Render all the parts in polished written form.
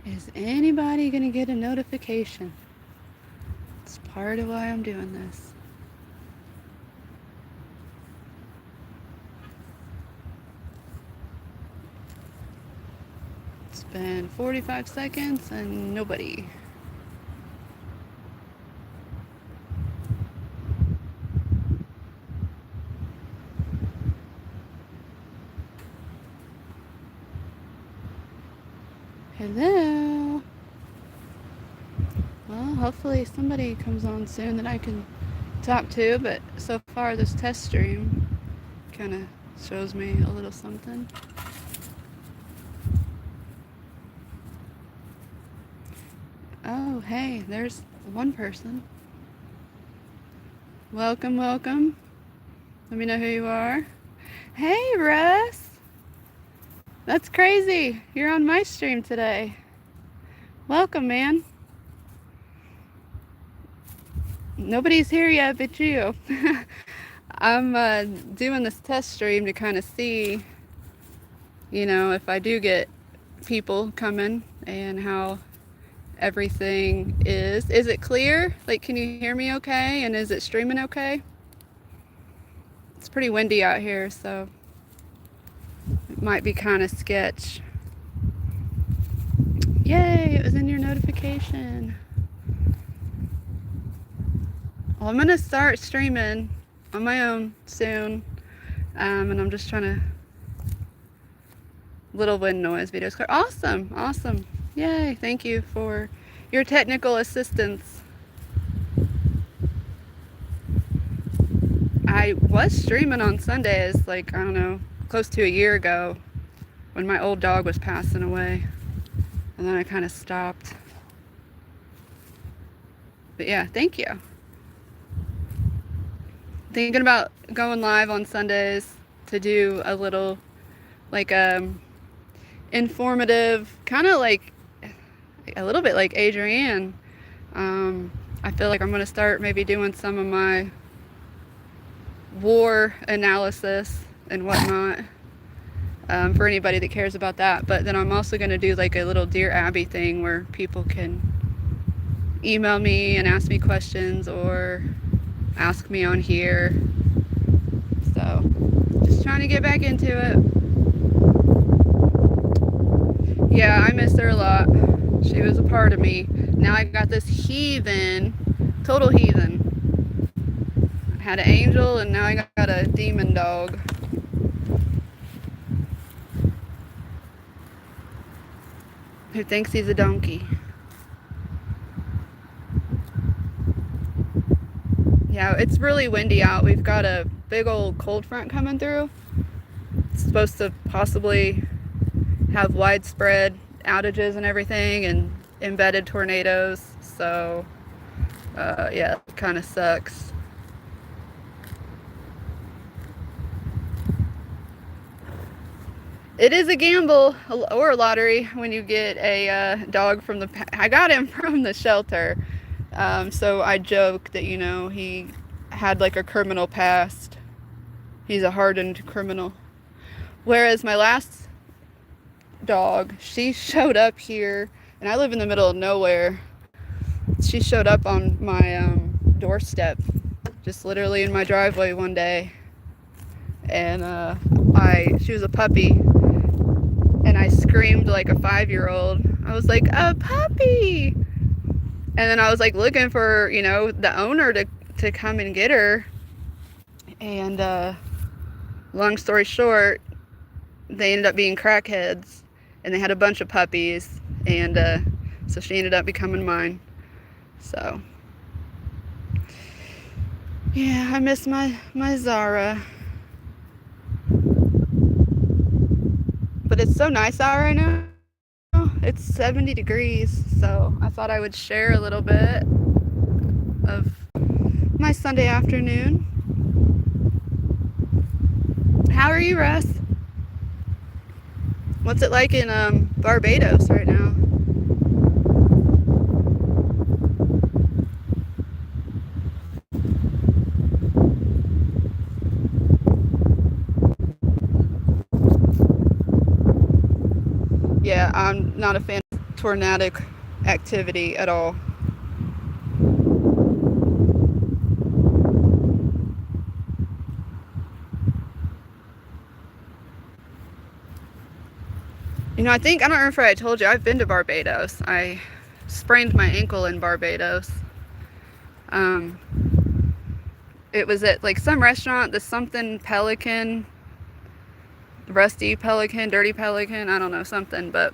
Is anybody gonna get a notification? It's part of why I'm doing this. It's been 45 seconds and nobody. Hello. Well, hopefully somebody comes on soon that I can talk to, but so far this test stream kind of shows me a little something. Oh, hey, there's one person. Welcome, welcome. Let me know who you are. Hey, Russ. That's crazy. You're on my stream today. Welcome, man. Nobody's here yet but you. I'm doing this test stream to kind of see, you know, if I do get people coming and how everything is. Is it clear? Like, can you hear me okay? And is it streaming okay? It's pretty windy out here, so it might be kind of sketch. Yay, it was in your notification. Well, I'm gonna start streaming on my own soon, and I'm just trying to little wind noise videos. Awesome, awesome. Yay, thank you for your technical assistance. I was streaming on Sundays, like, I don't know, close to a year ago when my old dog was passing away. And then I kind of stopped. But yeah, thank you. Thinking about going live on Sundays to do a little, like, informative, kind of like, a little bit like Adrienne. I feel like I'm going to start maybe doing some of my war analysis and whatnot, for anybody that cares about that. But then I'm also going to do like a little Dear Abby thing where people can email me and ask me questions or ask me on here. So just trying to get back into it. Yeah, I miss her a lot. She was a part of me. Now I got this heathen, total heathen. I had an angel and now I got a demon dog. Who thinks he's a donkey. Yeah, it's really windy out. We've got a big old cold front coming through. It's supposed to possibly have widespread outages and everything and embedded tornadoes. So, yeah, it kind of sucks. It is a gamble or a lottery when you get a dog from I got him from the shelter. So I joke that, you know, he had like a criminal past. He's a hardened criminal. Whereas my last dog, she showed up here, and I live in the middle of nowhere. She showed up on my doorstep, just literally in my driveway one day. And she was a puppy, and I screamed like a 5-year-old. I was like, a puppy! And then I was like looking for, you know, the owner to come and get her. And long story short, they ended up being crackheads, and they had a bunch of puppies, and so she ended up becoming mine. So yeah, I miss my Zara. But it's so nice out right now. It's 70 degrees, so I thought I would share a little bit of my Sunday afternoon. How are you, Russ? What's it like in Barbados right now? Yeah, I'm not a fan of tornadic activity at all. You know, I don't remember if I told you, I've been to Barbados. I sprained my ankle in Barbados. Um, it was at like some restaurant, the something Pelican, Rusty Pelican, Dirty Pelican, I don't know, something, but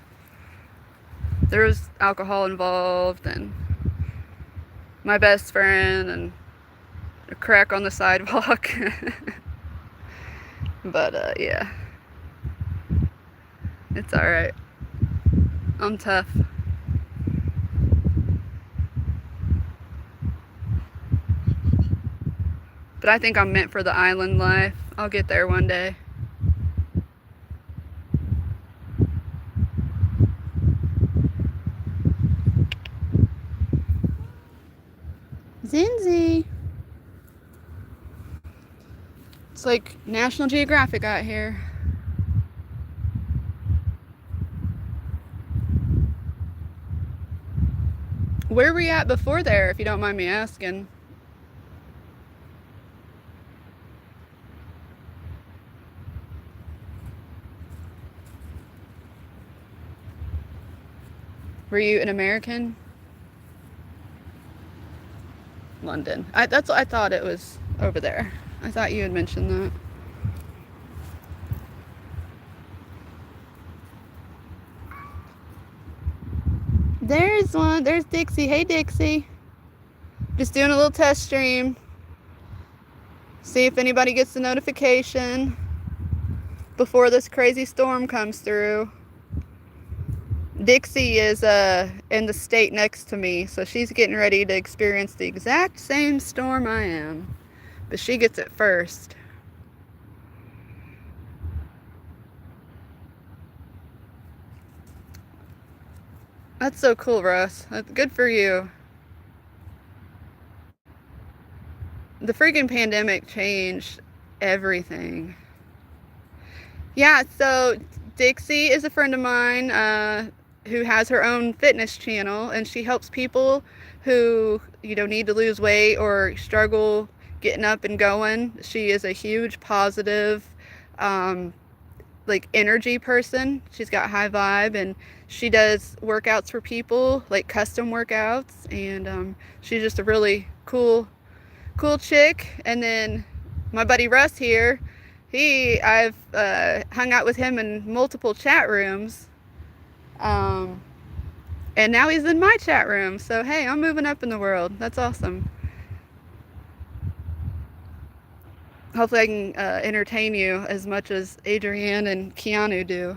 there was alcohol involved and my best friend and a crack on the sidewalk. But yeah, it's alright. I'm tough. But I think I'm meant for the island life. I'll get there one day. Zinzi. It's like National Geographic out here. Where were you at before there, if you don't mind me asking? Were you an American? London. That's what I thought it was over there. I thought you had mentioned that. There's one. There's Dixie. Hey, Dixie. Just doing a little test stream. See if anybody gets the notification before this crazy storm comes through. Dixie is in the state next to me, so she's getting ready to experience the exact same storm I am. But she gets it first. That's so cool, Russ. That's good for you. The freaking pandemic changed everything. Yeah, so Dixie is a friend of mine who has her own fitness channel, and she helps people who, need to lose weight or struggle getting up and going. She is a huge positive, like energy person. She's got high vibe, and she does workouts for people, like custom workouts, and she's just a really cool chick. And then my buddy Russ here, I've hung out with him in multiple chat rooms, and now he's in my chat room. So hey, I'm moving up in the world. That's awesome. Hopefully I can entertain you as much as Adrienne and Keanu do.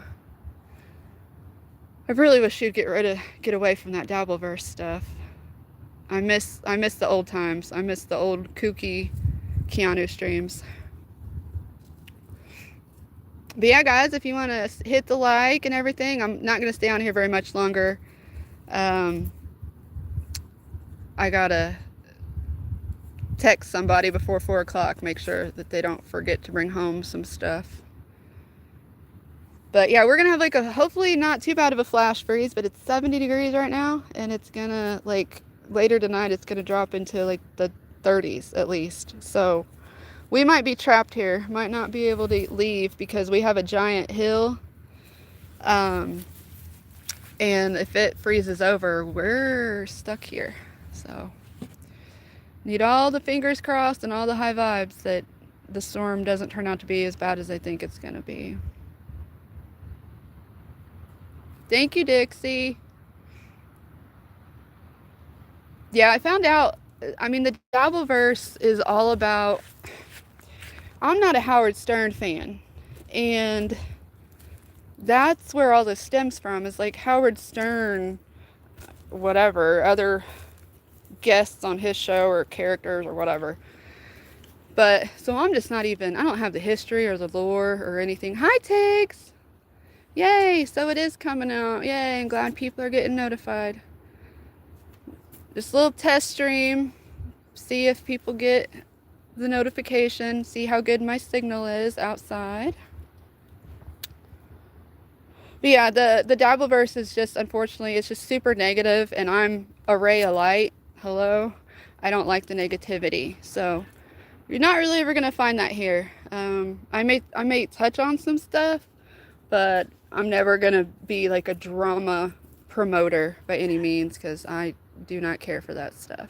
I really wish you'd get away from that Dabbleverse stuff. I miss the old times. I miss the old kooky Keanu streams. But yeah, guys, if you want to hit the like and everything, I'm not going to stay on here very much longer. I gotta text somebody before 4 o'clock, make sure that they don't forget to bring home some stuff. But yeah, we're gonna have like a hopefully not too bad of a flash freeze, but it's 70 degrees right now, and it's gonna, like, later tonight it's gonna drop into like the 30s at least. So we might be trapped here, might not be able to leave because we have a giant hill. And if it freezes over, we're stuck here. So need all the fingers crossed and all the high vibes that the storm doesn't turn out to be as bad as I think it's gonna be. Thank you, Dixie. Yeah, I found out, the Dabbleverse is all about, I'm not a Howard Stern fan, and that's where all this stems from, is like Howard Stern, whatever, other guests on his show or characters or whatever. But so I'm just not even, I don't have the history or the lore or anything. Hi, Tiggs! Yay, so it is coming out. Yay, I'm glad people are getting notified. Just a little test stream, see if people get the notification, see how good my signal is outside. But yeah, the Dabbleverse is just, unfortunately, it's just super negative, and I'm Araya Light. Hello, I don't like the negativity, so you're not really ever gonna find that here. I may touch on some stuff, but I'm never gonna be like a drama promoter by any means because I do not care for that stuff.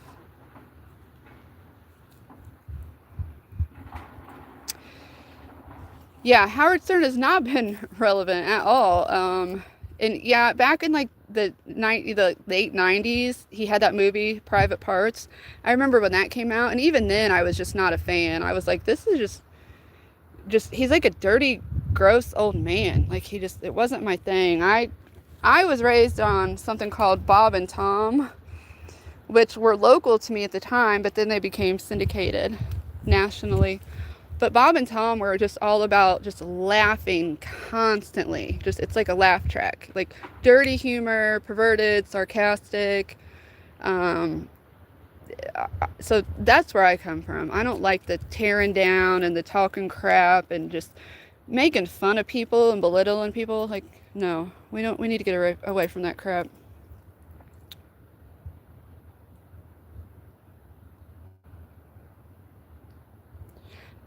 Yeah, Howard Stern has not been relevant at all. And yeah, back in like the late '90s, he had that movie Private Parts. I remember when that came out, and even then, I was just not a fan. I was like, this is just he's like a dirty, gross old man. Like it wasn't my thing. I was raised on something called Bob and Tom, which were local to me at the time, but then they became syndicated nationally. But Bob and Tom were just all about just laughing constantly. Just it's like a laugh track, like dirty humor, perverted, sarcastic. Um, so that's where I come from. I don't like the tearing down and the talking crap and just making fun of people and belittling people. Like, no, we don't. We need to get away from that crap.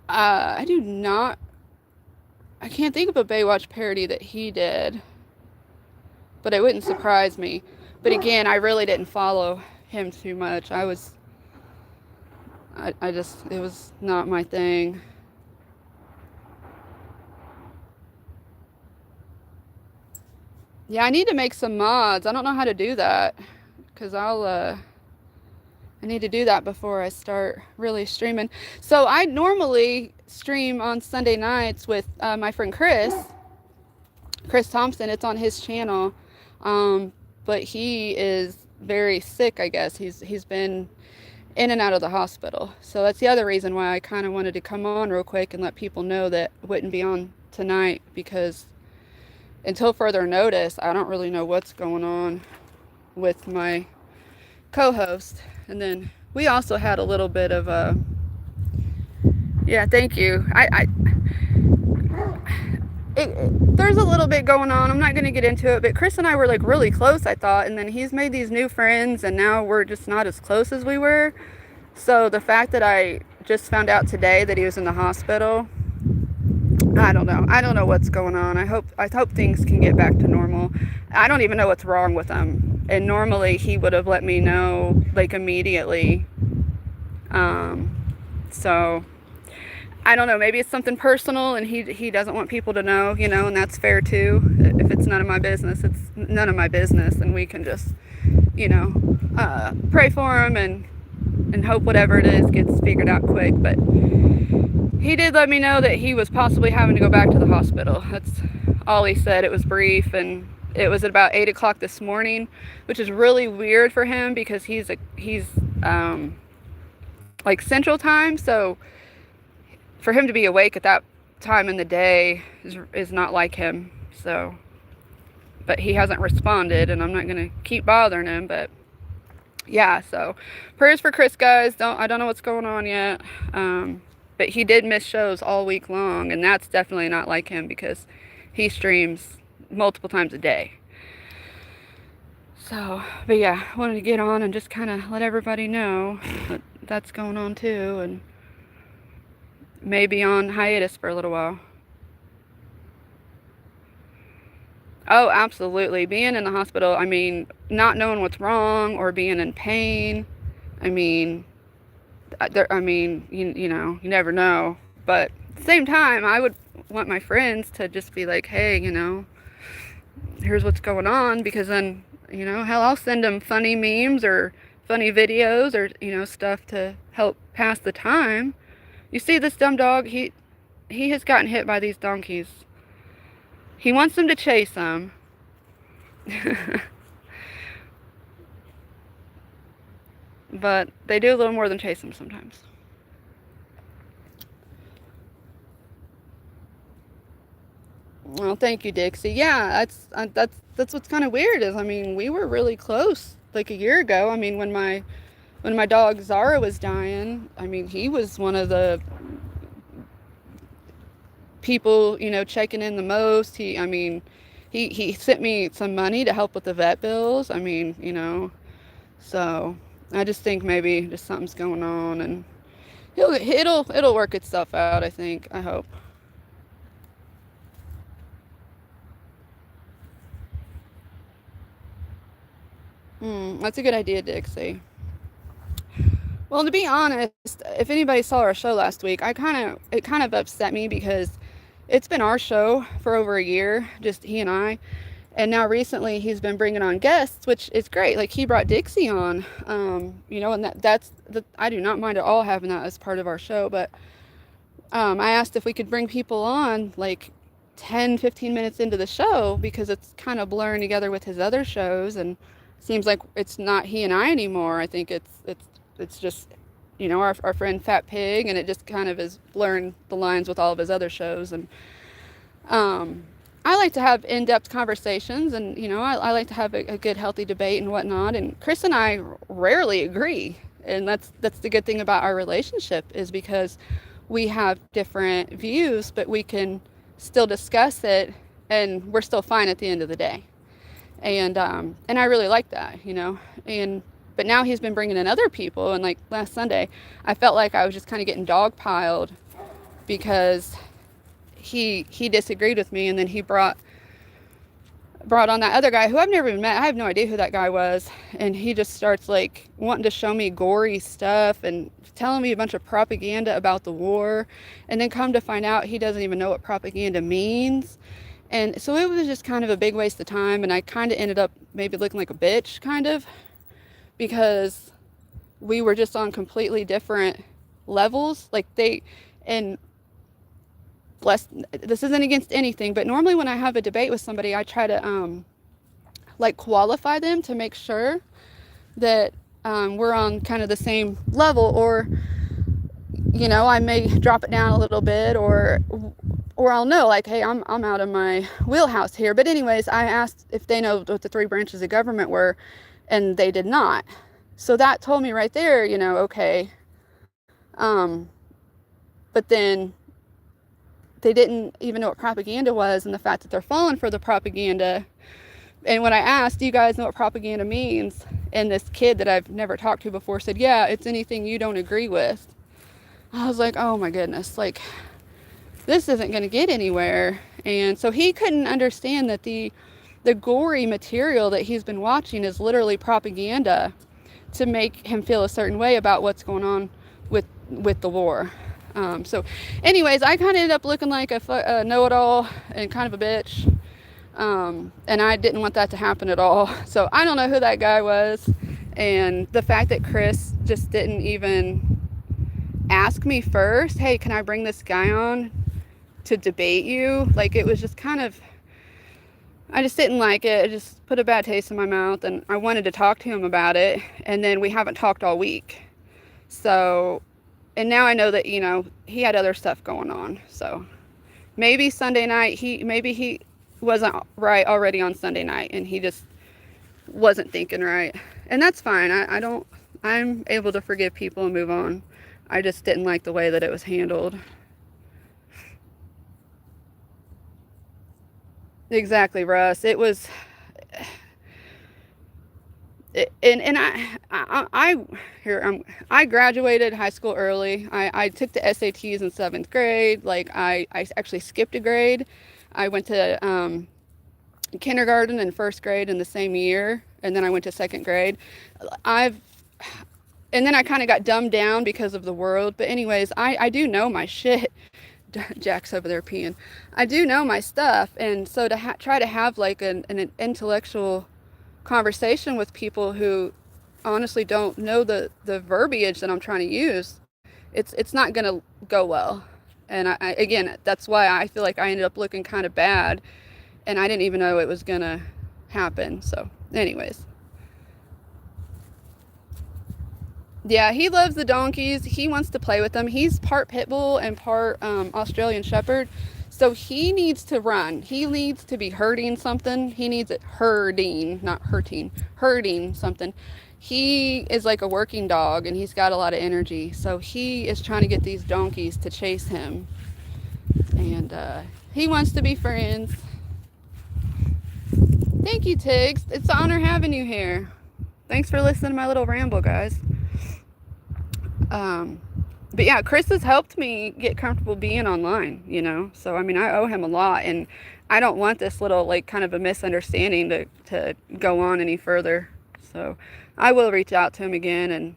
I do not. I can't think of a Baywatch parody that he did, but it wouldn't surprise me. But again, I really didn't follow him too much. I just, it was not my thing. Yeah, I need to make some mods. I don't know how to do that because I need to do that before I start really streaming. So I normally stream on Sunday nights with my friend Chris Thompson. It's on his channel, but he is very sick. I guess he's been in and out of the hospital. So that's the other reason why I kind of wanted to come on real quick and let people know that I wouldn't be on tonight because until further notice, I don't really know what's going on with my co-host. And then we also had a little bit of a yeah, thank you. There's a little bit going on. I'm not going to get into it, but Chris and I were like really close, I thought, and then he's made these new friends and now we're just not as close as we were. So the fact that I just found out today that he was in the hospital, I don't know. I don't know what's going on. I hope things can get back to normal. I don't even know what's wrong with him. And normally he would have let me know like immediately. So I don't know. Maybe it's something personal and he doesn't want people to know, and that's fair too. If it's none of my business, it's none of my business, and we can just, pray for him and hope whatever it is gets figured out quick. But he did let me know that he was possibly having to go back to the hospital. That's all he said. It was brief, and it was at about 8 o'clock this morning, which is really weird for him because he's like Central Time, so for him to be awake at that time in the day is not like him. So, but he hasn't responded, and I'm not gonna keep bothering him. But yeah, so prayers for Chris, guys. I don't know what's going on yet. But he did miss shows all week long, and that's definitely not like him because he streams multiple times a day. So, but yeah, I wanted to get on and just kind of let everybody know that that's going on too, and maybe on hiatus for a little while. Oh, absolutely. Being in the hospital, I mean, not knowing what's wrong or being in pain. I mean, you never know. But at the same time, I would want my friends to just be like, hey, here's what's going on, because then, hell, I'll send them funny memes or funny videos or, stuff to help pass the time. You see this dumb dog, he has gotten hit by these donkeys. He wants them to chase him. But they do a little more than chase him sometimes. Well, thank you, Dixie. Yeah, that's what's kind of weird is, I mean, we were really close like a year ago. I mean, when my dog Zara was dying, I mean, he was one of the people, checking in the most. he sent me some money to help with the vet bills. I mean, so I just think maybe just something's going on, and it'll work itself out. I think. I hope. That's a good idea, Dixie. Well, to be honest, if anybody saw our show last week, it kind of upset me because it's been our show for over a year, just he and I. And now recently he's been bringing on guests, which is great. Like he brought Dixie on, and I do not mind at all having that as part of our show. But I asked if we could bring people on like 10, 15 minutes into the show because it's kind of blurring together with his other shows, and seems like it's not he and I anymore. I think it's just, our friend Fat Pig, and it just kind of is blurring the lines with all of his other shows. And I like to have in-depth conversations, and I like to have a good healthy debate and whatnot. And Chris and I rarely agree, and that's the good thing about our relationship, is because we have different views, but we can still discuss it, and we're still fine at the end of the day. And I really like that, and but now he's been bringing in other people, and like last Sunday I felt like I was just kind of getting dogpiled because he disagreed with me, and then he brought on that other guy who I've never even met. I have no idea who that guy was, and he just starts like wanting to show me gory stuff and telling me a bunch of propaganda about the war, and then come to find out he doesn't even know what propaganda means. And so it was just kind of a big waste of time, and I kind of ended up maybe looking like a bitch, kind of, because we were just on completely different levels. And this isn't against anything, but normally when I have a debate with somebody, I try to qualify them to make sure that we're on kind of the same level, or I may drop it down a little bit, or I'll know, like, hey, I'm out of my wheelhouse here. But anyways, I asked if they know what the three branches of government were, and they did not. So that told me right there, okay. But then they didn't even know what propaganda was, and the fact that they're falling for the propaganda. And when I asked, do you guys know what propaganda means? And this kid that I've never talked to before said, yeah, it's anything you don't agree with. I was like, oh my goodness, like, this isn't going to get anywhere. And so he couldn't understand that the gory material that he's been watching is literally propaganda to make him feel a certain way about what's going on with the war. So anyways, I kind of ended up looking like a know-it-all and kind of a bitch. And I didn't want that to happen at all. So I don't know who that guy was. And the fact that Chris just didn't even ask me first, hey, can I bring this guy on to debate you? Like, it was just kind of, I just didn't like it. It just put a bad taste in my mouth, and I wanted to talk to him about it. And then we haven't talked all week. So, and now I know that, he had other stuff going on. So maybe Sunday night, he wasn't right already on Sunday night, and he just wasn't thinking right. And that's fine. I'm able to forgive people and move on. I just didn't like the way that it was handled. Exactly, Russ. It was, and I graduated high school early. I took the SATs in 7th grade. Like, I actually skipped a grade. I went to kindergarten and 1st grade in the same year, and then I went to 2nd grade. And then I kind of got dumbed down because of the world. But anyways, I do know my shit. Jack's over there peeing. I do know my stuff. And so to try to have like an intellectual conversation with people who honestly don't know the verbiage that I'm trying to use, it's not going to go well. And again, that's why I feel like I ended up looking kind of bad, and I didn't even know it was going to happen. So anyways. Yeah, he loves the donkeys. He wants to play with them. He's part pit bull and part Australian shepherd. So he needs to run. He needs to be herding something. He needs it herding, not hurting, herding something. He is like a working dog, and he's got a lot of energy. So he is trying to get these donkeys to chase him. And he wants to be friends. Thank you, Tiggs. It's an honor having you here. Thanks for listening to my little ramble, guys. Um, but yeah, Chris has helped me get comfortable being online, you know? So, I mean, I owe him a lot, and I don't want this little, like, kind of a misunderstanding to go on any further. So, I will reach out to him again and,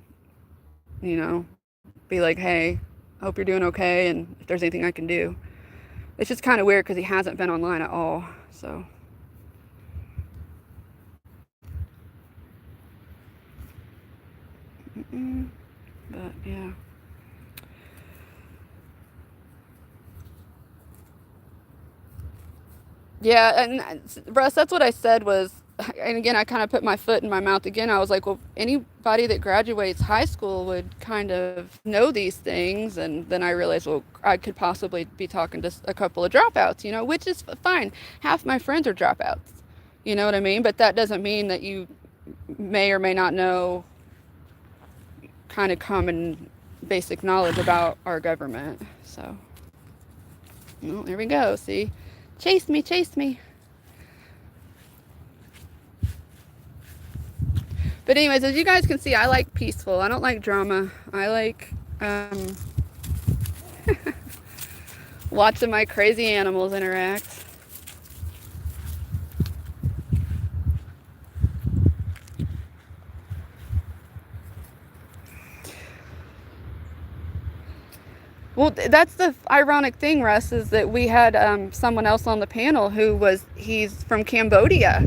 you know, be like, hey, hope you're doing okay, and if there's anything I can do. It's just kind of weird because he hasn't been online at all, so. But, yeah. Yeah, and Russ, that's what I said was, and again, I kind of put my foot in my mouth again. I was like, well, anybody that graduates high school would kind of know these things. And then I realized, well, I could possibly be talking to a couple of dropouts, you know, which is fine. Half my friends are dropouts, you know what I mean? But that doesn't mean that you may or may not know kind of common basic knowledge about our government. So, well, there we go. See? Chase me, chase me. But anyways, as you guys can see, I like peaceful. I don't like drama. I like watching my crazy animals interact. Well, that's the ironic thing, Russ, is that we had someone else on the panel he's from Cambodia.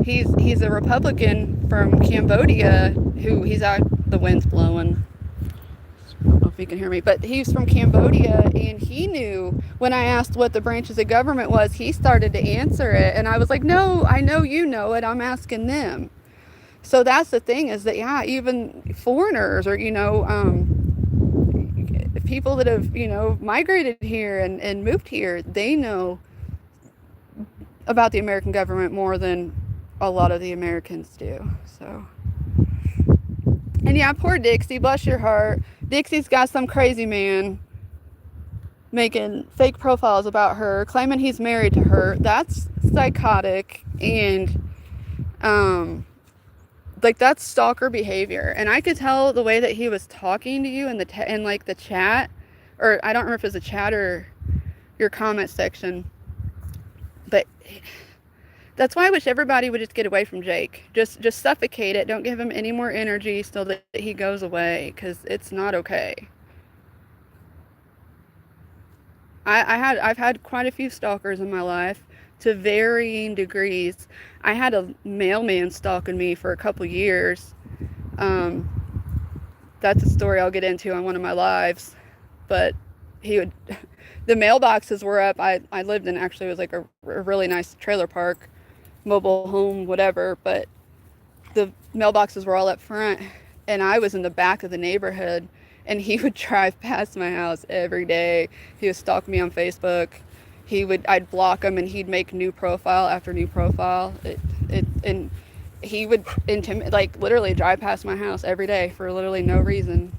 He's a Republican from Cambodia he's out, the wind's blowing. I don't know if you can hear me, but he's from Cambodia, and he knew when I asked what the branches of government was, he started to answer it, and I was like, no, I know you know it, I'm asking them. So that's the thing, is that, yeah, even foreigners or, you know, people that have, you know, migrated here and moved here, they know about the American government more than a lot of the Americans do. So, and yeah, poor Dixie, bless your heart. Dixie's got some crazy man making fake profiles about her, claiming he's married to her. That's psychotic, and like, that's stalker behavior. And I could tell the way that he was talking to you in in like the chat, or I don't remember if it was a chat or your comment section, but that's why I wish everybody would just get away from Jake. Just suffocate it. Don't give him any more energy so that he goes away, because it's not okay. I've had quite a few stalkers in my life to varying degrees. I had a mailman stalking me for a couple years. That's a story I'll get into on one of my lives. But the mailboxes were up. I lived in, actually, it was like a really nice trailer park, mobile home, whatever. But the mailboxes were all up front, and I was in the back of the neighborhood, and he would drive past my house every day. He would stalk me on Facebook. I'd block him, and he'd make new profile after new profile. And he would like literally drive past my house every day for literally no reason.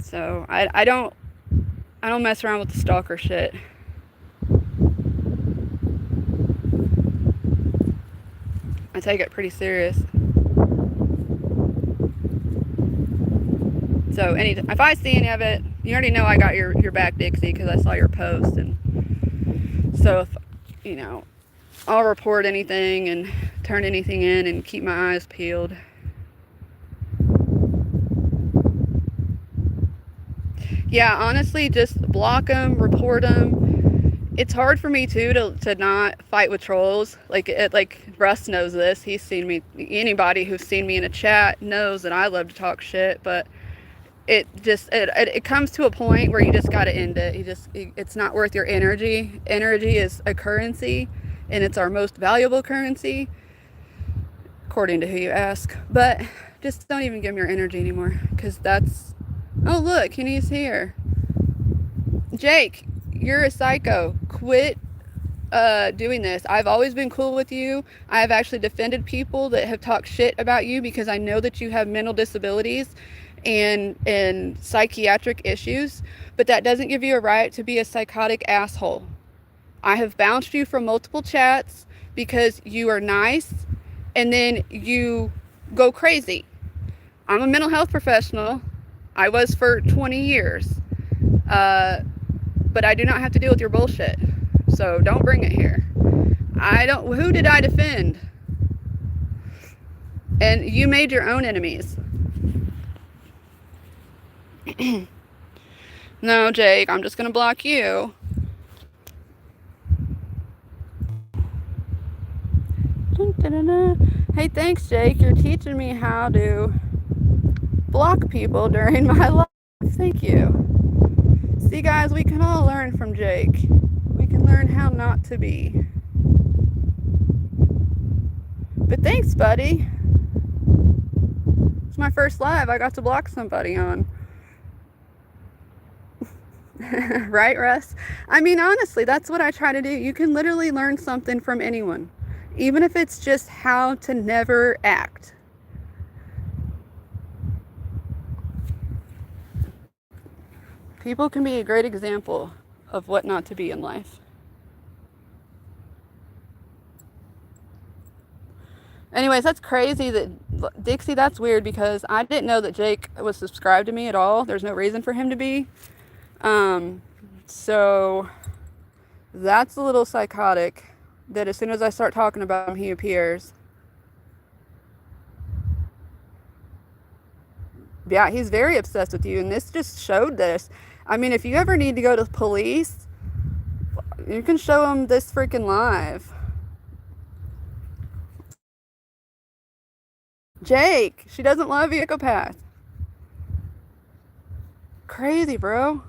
So I don't mess around with the stalker shit. I take it pretty serious. So if I see any of it, you already know I got your back, Dixie, because I saw your post. And so, if, you know, I'll report anything and turn anything in and keep my eyes peeled. Yeah, honestly, just block them, report them. It's hard for me too to not fight with trolls. Like Russ knows this. He's seen me. Anybody who's seen me in a chat knows that I love to talk shit, but it comes to a point where you just got to end it. It's not worth your energy. Energy is a currency, and it's our most valuable currency, according to who you ask. But just don't even give me your energy anymore, because that's... Oh, look, Kenny's here. Jake, you're a psycho. Quit doing this. I've always been cool with you. I have actually defended people that have talked shit about you, because I know that you have mental disabilities and psychiatric issues, but that doesn't give you a right to be a psychotic asshole. I have bounced you from multiple chats because you are nice and then you go crazy. I'm a mental health professional. I was for 20 years. But I do not have to deal with your bullshit. So don't bring it here. Who did I defend? And you made your own enemies. No, Jake, I'm just gonna block you. Hey, thanks, Jake. You're teaching me how to block people during my life. Thank you. See, guys, we can all learn from Jake. We can learn how not to be. But thanks, buddy. It's my first live I got to block somebody on. Right, Russ? I mean, honestly, that's what I try to do. You can literally learn something from anyone, even if it's just how to never act. People can be a great example of what not to be in life. Anyways, that's crazy that, Dixie, that's weird because I didn't know that Jake was subscribed to me at all. There's no reason for him to be. So that's a little psychotic that as soon as I start talking about him, he appears. Yeah, he's very obsessed with you, and this just showed this. I mean, if you ever need to go to the police, you can show him this freaking live. Jake, she doesn't love you, psychopath. Crazy, bro.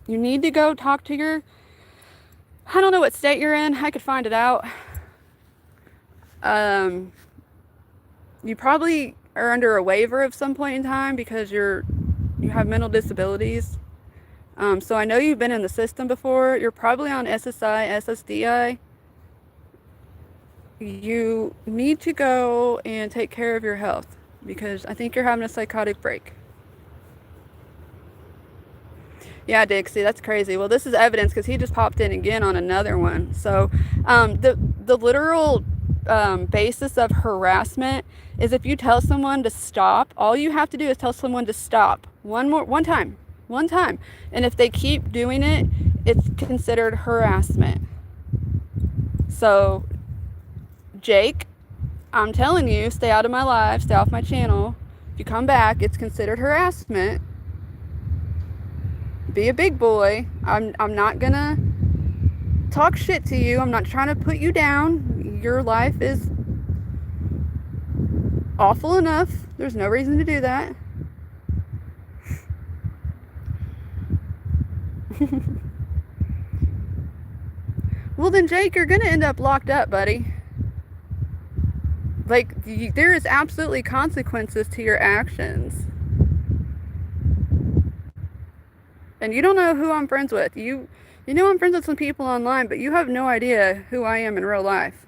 You need to go talk to your, I don't know what state you're in. I could find it out. You probably are under a waiver of some point in time because you have mental disabilities. So I know you've been in the system before. You're probably on SSI, SSDI. You need to go and take care of your health because I think you're having a psychotic break. Yeah, Dixie, that's crazy. Well, this is evidence because he just popped in again on another one. So the literal basis of harassment is if you tell someone to stop, all you have to do is tell someone to stop one time. And if they keep doing it, it's considered harassment. So, Jake, I'm telling you, stay out of my live, stay off my channel. If you come back, it's considered harassment. Be a big boy. I'm not gonna talk shit to you. I'm not trying to put you down. Your life is awful enough. There's no reason to do that. Well, then, Jake, you're gonna end up locked up, buddy. Like, there is absolutely consequences to your actions. And you don't know who I'm friends with. You know I'm friends with some people online, but you have no idea who I am in real life.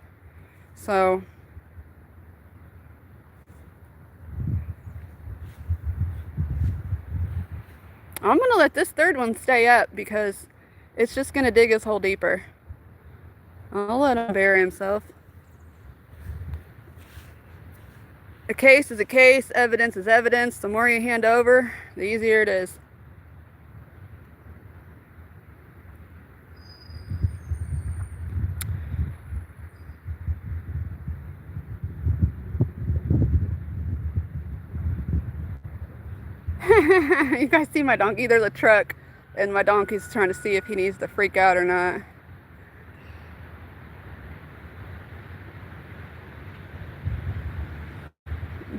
So, I'm gonna let this third one stay up because it's just gonna dig his hole deeper. I'll let him bury himself. A case is a case, evidence is evidence. The more you hand over, the easier it is. You guys see my donkey? There's a truck, and my donkey's trying to see if he needs to freak out or not.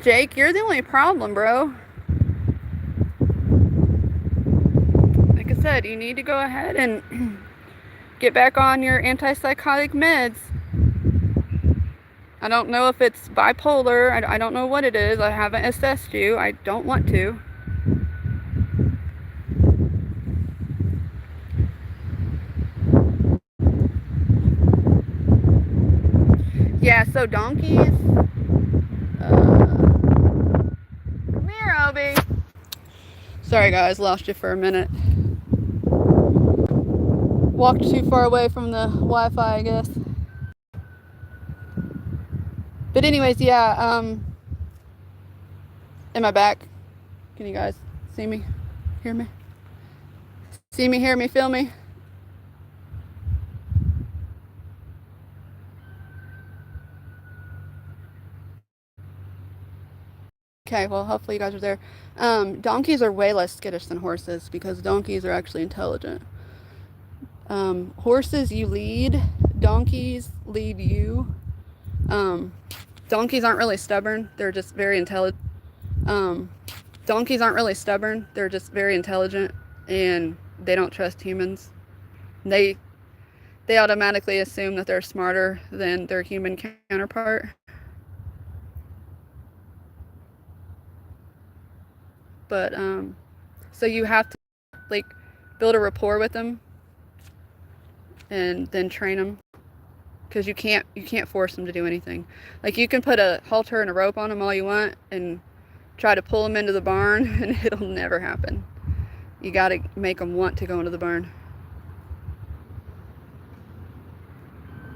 Jake, you're the only problem, bro. Like I said, you need to go ahead and get back on your antipsychotic meds. I don't know if it's bipolar. I don't know what it is. I haven't assessed you. I don't want to. Yeah, so donkeys. Come here, Obi. Sorry, guys, lost you for a minute. walked too far away from the Wi-Fi, I guess. But anyways, yeah, am I back? Can you guys see me? Hear me? See me, hear me, feel me? Okay, well, hopefully you guys are there. Donkeys are way less skittish than horses because donkeys are actually intelligent. Horses you lead, donkeys lead you. Donkeys aren't really stubborn, they're just very intelligent. Donkeys aren't really stubborn, they're just very intelligent, and they don't trust humans. They they automatically assume that they're smarter than their human counterpart. But so you have to like build a rapport with them and then train them because you can't force them to do anything. Like you can put a halter and a rope on them all you want and try to pull them into the barn and it'll never happen. You got to make them want to go into the barn.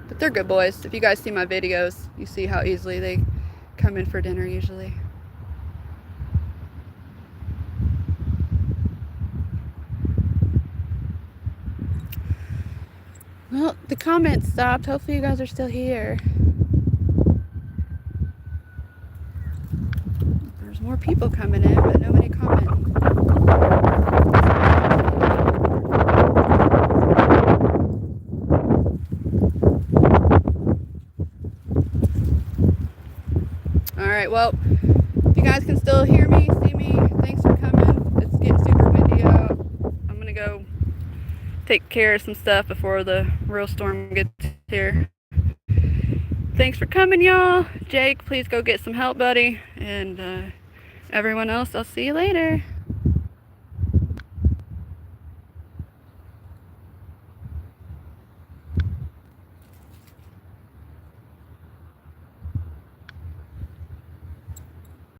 But they're good boys. If you guys see my videos, you see how easily they come in for dinner usually. Well, the comments stopped. Hopefully you guys are still here. There's more people coming in, but nobody commenting. Alright, well, if you guys can still hear me, see me, thanks for coming. It's getting super windy out. I'm gonna go take care of some stuff before the real storm gets here. Thanks for coming, y'all. Jake, please go get some help, buddy. And everyone else, I'll see you later.